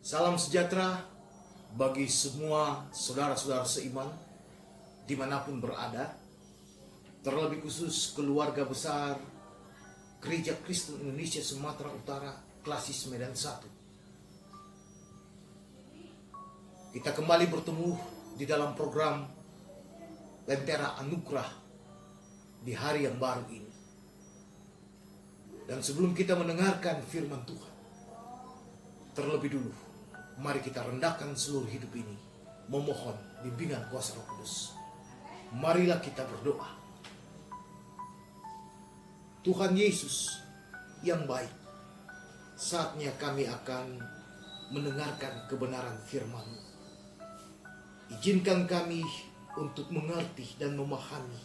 Salam sejahtera bagi semua saudara-saudara seiman dimanapun berada, terlebih khusus keluarga besar Gereja Kristen Indonesia Sumatera Utara Klasis Medan 1. Kita kembali bertemu di dalam program Lentera Anugerah di hari yang baru ini. Dan sebelum kita mendengarkan firman Tuhan, terlebih dulu mari kita rendahkan seluruh hidup ini, memohon bimbingan kuasa Roh Kudus. Marilah kita berdoa. Tuhan Yesus yang baik, saatnya kami akan mendengarkan kebenaran firman-Mu. Izinkan kami untuk mengerti dan memahami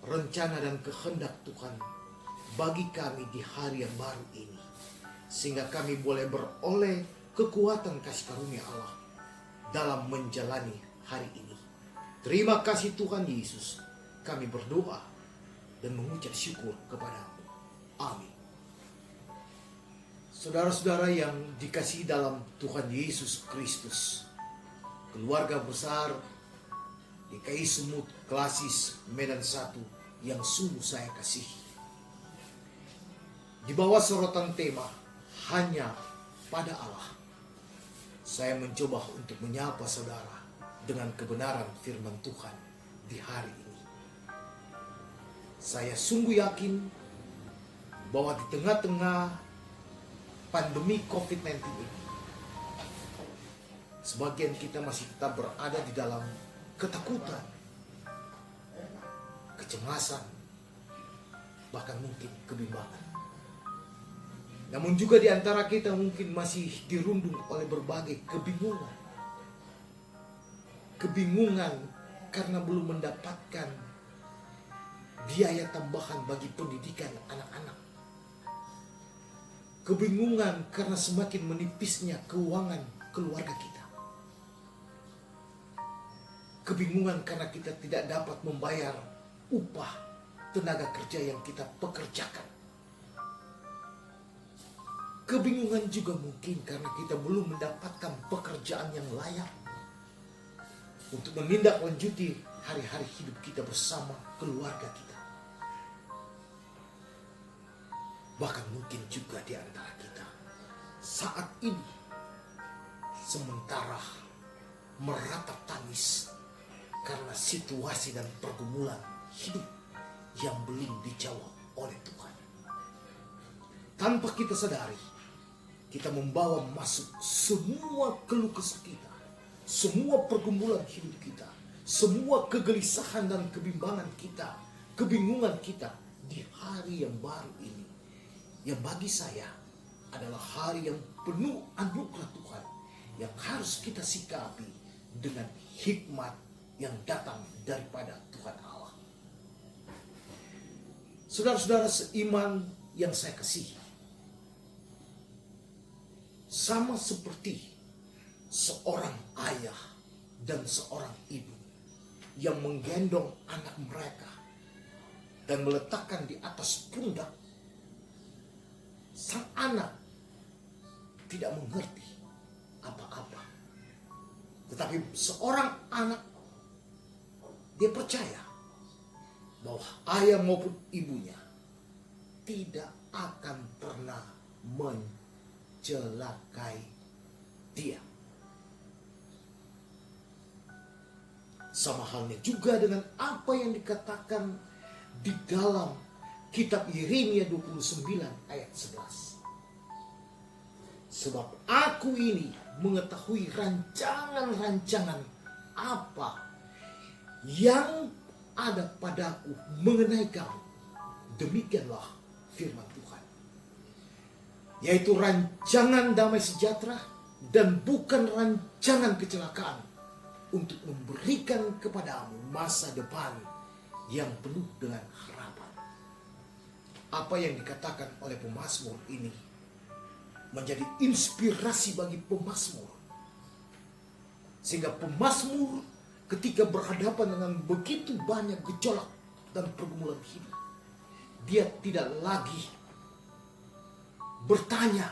rencana dan kehendak Tuhan bagi kami di hari yang baru ini, sehingga kami boleh beroleh kekuatan kasih karunia Allah dalam menjalani hari ini. Terima kasih Tuhan Yesus, kami berdoa dan mengucap syukur kepada-Mu. Amin. Saudara-saudara yang dikasihi dalam Tuhan Yesus Kristus, keluarga besar DKI Sumut Klasis Medan 1 yang sungguh saya kasihi, di bawah sorotan tema hanya pada Allah, saya mencoba untuk menyapa saudara dengan kebenaran firman Tuhan di hari ini. Saya sungguh yakin bahwa di tengah-tengah pandemi COVID-19 ini, sebagian kita masih tetap berada di dalam ketakutan, kecemasan, bahkan mungkin kebimbangan. Namun juga di antara kita mungkin masih dirundung oleh berbagai kebingungan. Kebingungan karena belum mendapatkan biaya tambahan bagi pendidikan anak-anak. Kebingungan karena semakin menipisnya keuangan keluarga kita. Kebingungan karena kita tidak dapat membayar upah tenaga kerja yang kita pekerjakan. Kebingungan juga mungkin karena kita belum mendapatkan pekerjaan yang layak untuk menindaklanjuti hari-hari hidup kita bersama keluarga kita. Bahkan mungkin juga di antara kita saat ini sementara meratap tangis karena situasi dan pergumulan hidup yang belum dijawab oleh Tuhan. Tanpa kita sadari, kita membawa masuk semua keluh kesah kita, semua pergumulan hidup kita, semua kegelisahan dan kebimbangan kita, kebingungan kita di hari yang baru ini, yang bagi saya adalah hari yang penuh anugerah Tuhan, yang harus kita sikapi dengan hikmat yang datang daripada Tuhan Allah. Saudara-saudara seiman yang saya kasihi, sama seperti seorang ayah dan seorang ibu yang menggendong anak mereka dan meletakkan di atas pundak, sang anak tidak mengerti apa-apa. Tetapi seorang anak, dia percaya bahwa ayah maupun ibunya tidak akan pernah mencelakai dia. Sama halnya juga dengan apa yang dikatakan di dalam kitab Yeremia 29 ayat 11. Sebab aku ini mengetahui rancangan-rancangan apa yang ada padaku mengenai kamu. Demikianlah firman Tuhan, yaitu rancangan damai sejahtera dan bukan rancangan kecelakaan, untuk memberikan kepadamu masa depan yang penuh dengan harapan. Apa yang dikatakan oleh pemazmur ini menjadi inspirasi bagi pemazmur, sehingga pemazmur ketika berhadapan dengan begitu banyak gejolak dan pergumulan hidup, dia tidak lagi bertanya,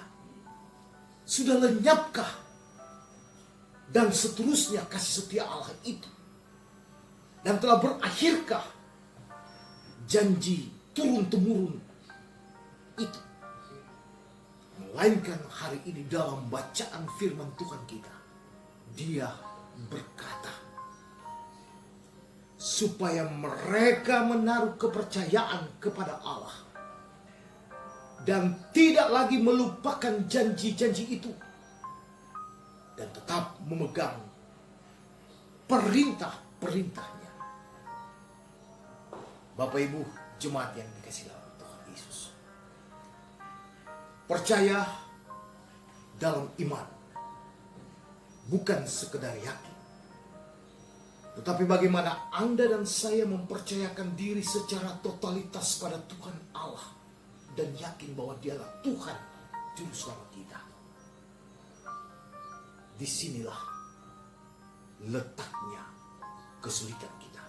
sudah lenyapkah dan seterusnya kasih setia Allah itu? Dan telah berakhirkah janji turun-temurun itu? Melainkan hari ini dalam bacaan firman Tuhan kita, Dia berkata, supaya mereka menaruh kepercayaan kepada Allah dan tidak lagi melupakan janji-janji itu, dan tetap memegang perintah-perintahnya. Bapak Ibu jemaat yang dikasihi dalam Tuhan Yesus, percaya dalam iman bukan sekedar yakin, tetapi bagaimana Anda dan saya mempercayakan diri secara totalitas pada Tuhan Allah dan yakin bahwa Dialah Tuhan Juru Selamat kita. Disinilah letaknya kesulitan kita.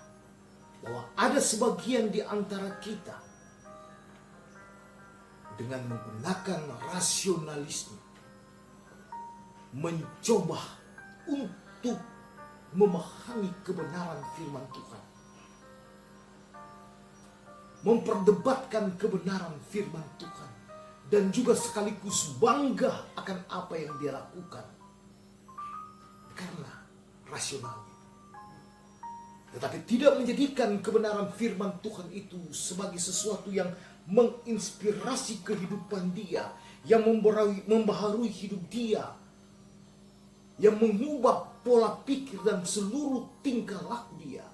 Bahwa ada sebagian di antara kita dengan menggunakan rasionalisme mencoba untuk memahami kebenaran firman Tuhan, memperdebatkan kebenaran firman Tuhan, dan juga sekaligus bangga akan apa yang dia lakukan karena rasionalnya, tetapi tidak menjadikan kebenaran firman Tuhan itu sebagai sesuatu yang menginspirasi kehidupan dia, yang membaharui hidup dia, yang mengubah pola pikir dan seluruh tingkah laku dia.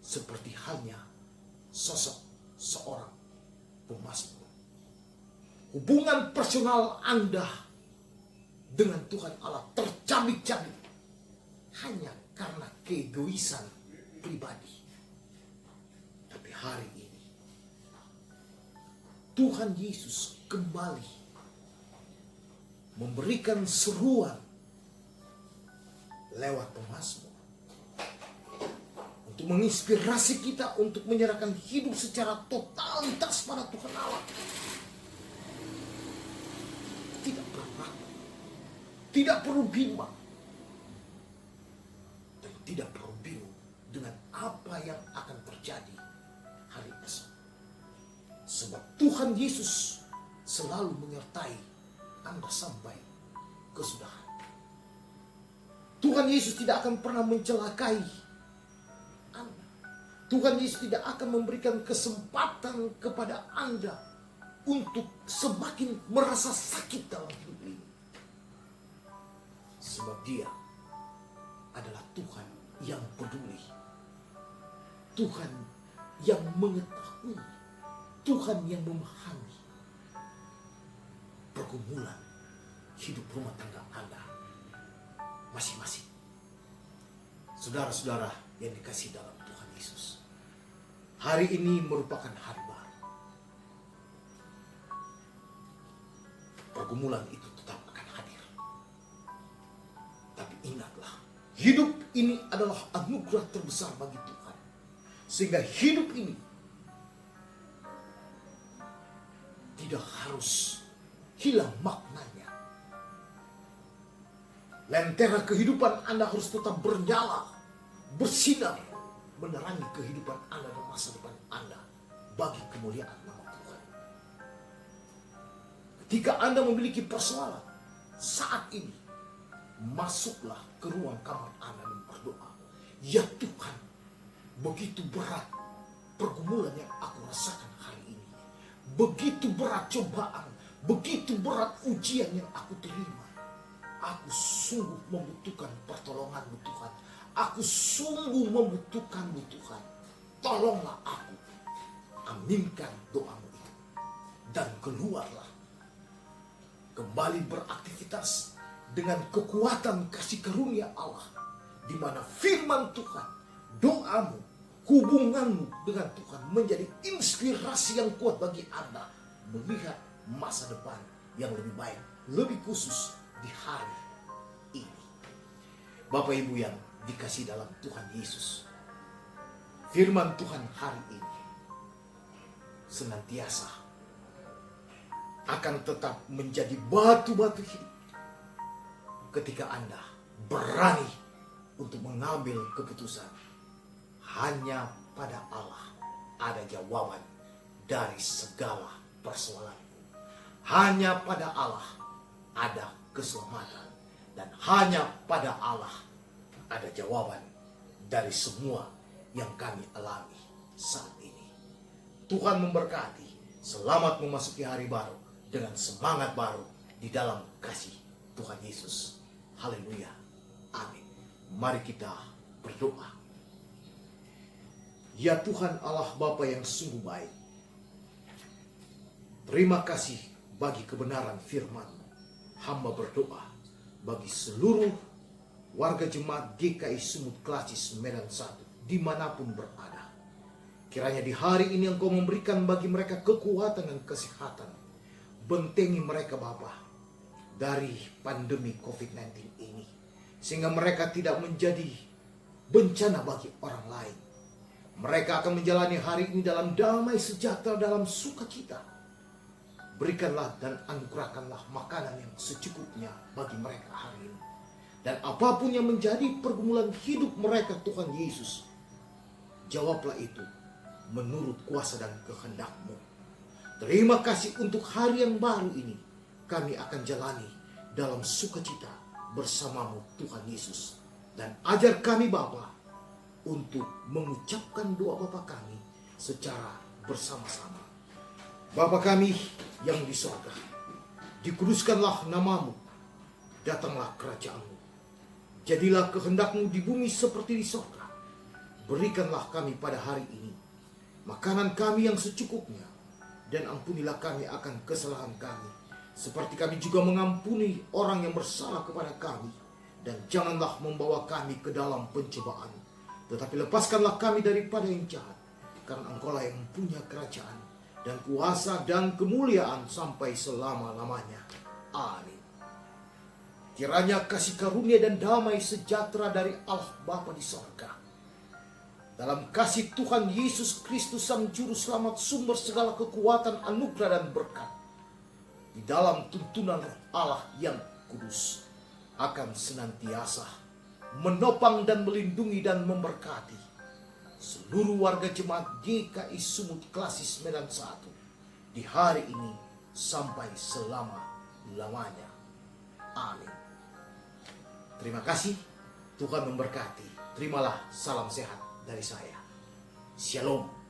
Seperti halnya sosok seorang pemazmur. Hubungan personal Anda dengan Tuhan Allah tercabik-cabik hanya karena keegoisan pribadi. Tapi hari ini Tuhan Yesus kembali memberikan seruan lewat pemazmur untuk menginspirasi kita untuk menyerahkan hidup secara totalitas pada Tuhan Allah. Tidak perlu ragu, tidak perlu bimbang, dan tidak perlu bingung dengan apa yang akan terjadi hari esok. Sebab Tuhan Yesus selalu menyertai Anda sampai kesudahan. Tuhan Yesus tidak akan pernah mencelakai Anda. Tuhan Yesus tidak akan memberikan kesempatan kepada Anda untuk semakin merasa sakit dalam hidup ini. Sebab Dia adalah Tuhan yang peduli, Tuhan yang mengetahui, Tuhan yang memahami pergumulan hidup rumah tangga Anda masing-masing. Saudara-saudara yang dikasihi dalam Tuhan Yesus, hari ini merupakan hari baru. Pergumulan itu tetap akan hadir. Tapi ingatlah, hidup ini adalah anugerah terbesar bagi Tuhan. Sehingga hidup ini tidak harus hilang maknanya. Lentera kehidupan Anda harus tetap bernyala, bersinar, menerangi kehidupan Anda dan masa depan Anda bagi kemuliaan nama Tuhan. Ketika Anda memiliki persoalan saat ini, masuklah ke ruang kamar Anda dan berdoa. Ya Tuhan, begitu berat pergumulan yang aku rasakan hari ini. Begitu berat cobaan, begitu berat ujian yang aku terima. Aku sungguh membutuhkan pertolongan-Mu Tuhan. Aku sungguh membutuhkan-Mu Tuhan. Tolonglah aku. Aminkan doamu itu. Dan keluarlah. Kembali beraktivitas dengan kekuatan kasih karunia Allah. Di mana firman Tuhan, doamu, hubunganmu dengan Tuhan menjadi inspirasi yang kuat bagi Anda melihat masa depan yang lebih baik, lebih khusus di hari ini. Bapak Ibu yang dikasihi dalam Tuhan Yesus, firman Tuhan hari ini senantiasa akan tetap menjadi batu-batu hidup ketika Anda berani untuk mengambil keputusan. Hanya pada Allah ada jawaban dari segala persoalanku. Hanya pada Allah ada keselamatan. Dan hanya pada Allah ada jawaban dari semua yang kami alami saat ini. Tuhan memberkati. Selamat memasuki hari baru dengan semangat baru di dalam kasih Tuhan Yesus. Haleluya. Amin. Mari kita berdoa. Ya Tuhan Allah Bapa yang sungguh baik, terima kasih bagi kebenaran firman-Mu. Hamba berdoa bagi seluruh warga jemaat GKI Sumut Klasis Medan 1 dimanapun berada. Kiranya di hari ini Engkau memberikan bagi mereka kekuatan dan kesehatan. Bentengi mereka Bapa dari pandemi COVID-19 ini, sehingga mereka tidak menjadi bencana bagi orang lain. Mereka akan menjalani hari ini dalam damai sejahtera, dalam sukacita. Berikanlah dan anugerahkanlah makanan yang secukupnya bagi mereka hari ini. Dan apapun yang menjadi pergumulan hidup mereka Tuhan Yesus, jawablah itu menurut kuasa dan kehendak-Mu. Terima kasih untuk hari yang baru ini. Kami akan jalani dalam sukacita bersama-Mu Tuhan Yesus. Dan ajar kami Bapa untuk mengucapkan doa Bapa kami secara bersama-sama. Bapa kami yang di sorga, dikuduskanlah nama-Mu, datanglah kerajaan-Mu. Jadilah kehendak-Mu di bumi seperti di sorga. Berikanlah kami pada hari ini makanan kami yang secukupnya, dan ampunilah kami akan kesalahan kami, seperti kami juga mengampuni orang yang bersalah kepada kami. Dan janganlah membawa kami ke dalam pencobaan, tetapi lepaskanlah kami daripada yang jahat. Karena Engkau-lah yang punya kerajaan dan kuasa dan kemuliaan sampai selama-lamanya. Amin. Kiranya kasih karunia dan damai sejahtera dari Allah Bapa di sorga, dalam kasih Tuhan Yesus Kristus Sang Juru Selamat, sumber segala kekuatan, anugerah dan berkat, di dalam tuntunan Roh Allah yang kudus, akan senantiasa menopang dan melindungi dan memberkati seluruh warga jemaat GKI Sumut Klasis Medan 1 di hari ini sampai selama-lamanya. Amin. Terima kasih. Tuhan memberkati. Terimalah salam sehat dari saya. Shalom.